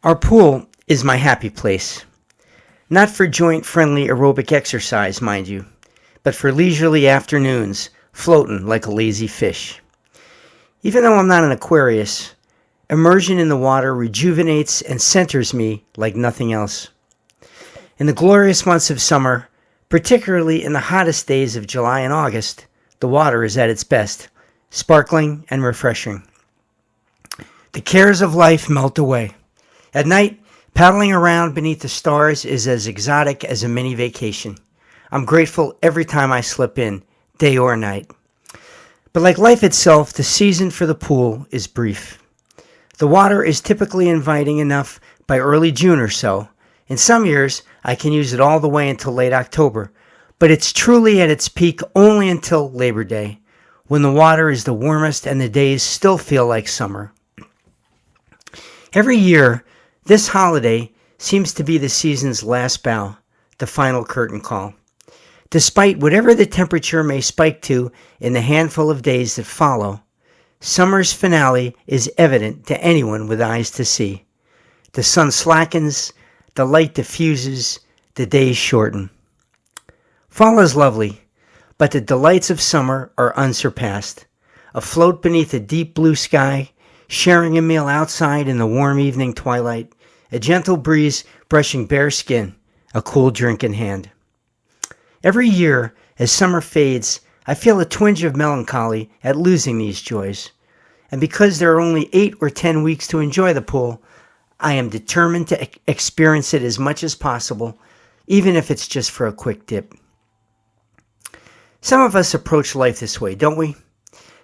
Our pool is my happy place. Not for joint-friendly aerobic exercise, mind you, but for leisurely afternoons, floating like a lazy fish. Even though I'm not an Aquarius, immersion in the water rejuvenates and centers me like nothing else. In the glorious months of summer, particularly in the hottest days of July and August, the water is at its best, sparkling and refreshing. The cares of life melt away. At night, paddling around beneath the stars is as exotic as a mini vacation. I'm grateful every time I slip in, day or night. But like life itself, the season for the pool is brief. The water is typically inviting enough by early June or so. In some years, I can use it all the way until late October, but it's truly at its peak only until Labor Day, when the water is the warmest and the days still feel like summer. Every year, this holiday seems to be the season's last bow, the final curtain call. Despite whatever the temperature may spike to in the handful of days that follow, summer's finale is evident to anyone with eyes to see. The sun slackens, the light diffuses, the days shorten. Fall is lovely, but the delights of summer are unsurpassed. Afloat beneath a deep blue sky, sharing a meal outside in the warm evening twilight, a gentle breeze brushing bare skin, a cool drink in hand. Every year, as summer fades, I feel a twinge of melancholy at losing these joys. And because there are only 8 or 10 weeks to enjoy the pool, I am determined to experience it as much as possible, even if it's just for a quick dip. Some of us approach life this way, don't we?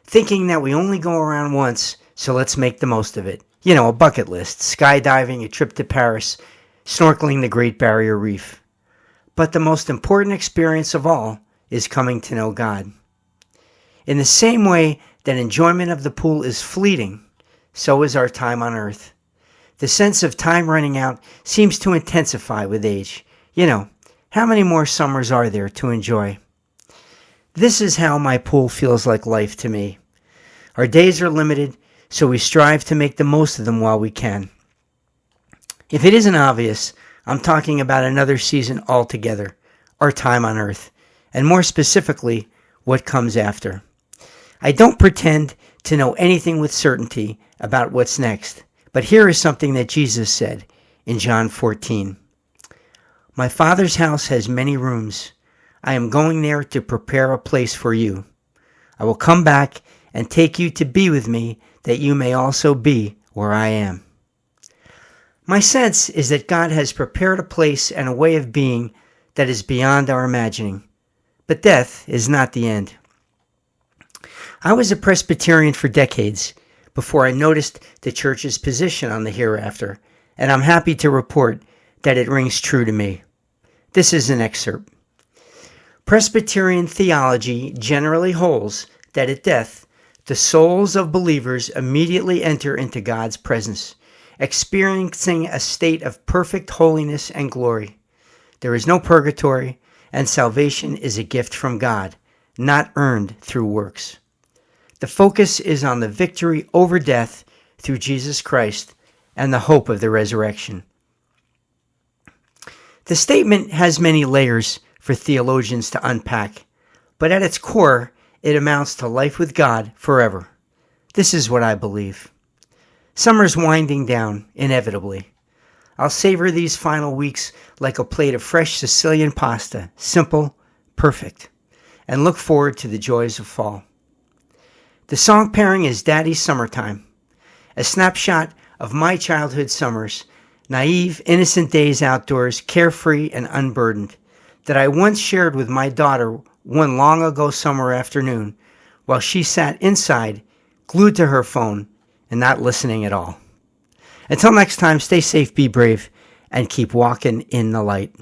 Thinking that we only go around once, so let's make the most of it. You know, a bucket list, skydiving, a trip to Paris, snorkeling the Great Barrier Reef. But the most important experience of all is coming to know God. In the same way that enjoyment of the pool is fleeting, so is our time on earth. The sense of time running out seems to intensify with age. You know, how many more summers are there to enjoy? This is how my pool feels like life to me. Our days are limited, so we strive to make the most of them while we can. If it isn't obvious, I'm talking about another season altogether, our time on earth, and more specifically, what comes after. I don't pretend to know anything with certainty about what's next, but here is something that Jesus said in John 14. My Father's house has many rooms. I am going there to prepare a place for you. I will come back and take you to be with me, that you may also be where I am. My sense is that God has prepared a place and a way of being that is beyond our imagining. But death is not the end. I was a Presbyterian for decades before I noticed the church's position on the hereafter, and I'm happy to report that it rings true to me. This is an excerpt. Presbyterian theology generally holds that at death, the souls of believers immediately enter into God's presence, experiencing a state of perfect holiness and glory. There is no purgatory, and salvation is a gift from God, not earned through works. The focus is on the victory over death through Jesus Christ and the hope of the resurrection. The statement has many layers for theologians to unpack, but at its core, it amounts to life with God forever. This is what I believe. Summer's winding down, inevitably. I'll savor these final weeks like a plate of fresh Sicilian pasta, simple, perfect, and look forward to the joys of fall. The song pairing is Daddy's Summertime, a snapshot of my childhood summers, naive, innocent days outdoors, carefree and unburdened, that I once shared with my daughter one long ago summer afternoon while she sat inside, glued to her phone, and not listening at all. Until next time, stay safe, be brave, and keep walking in the light.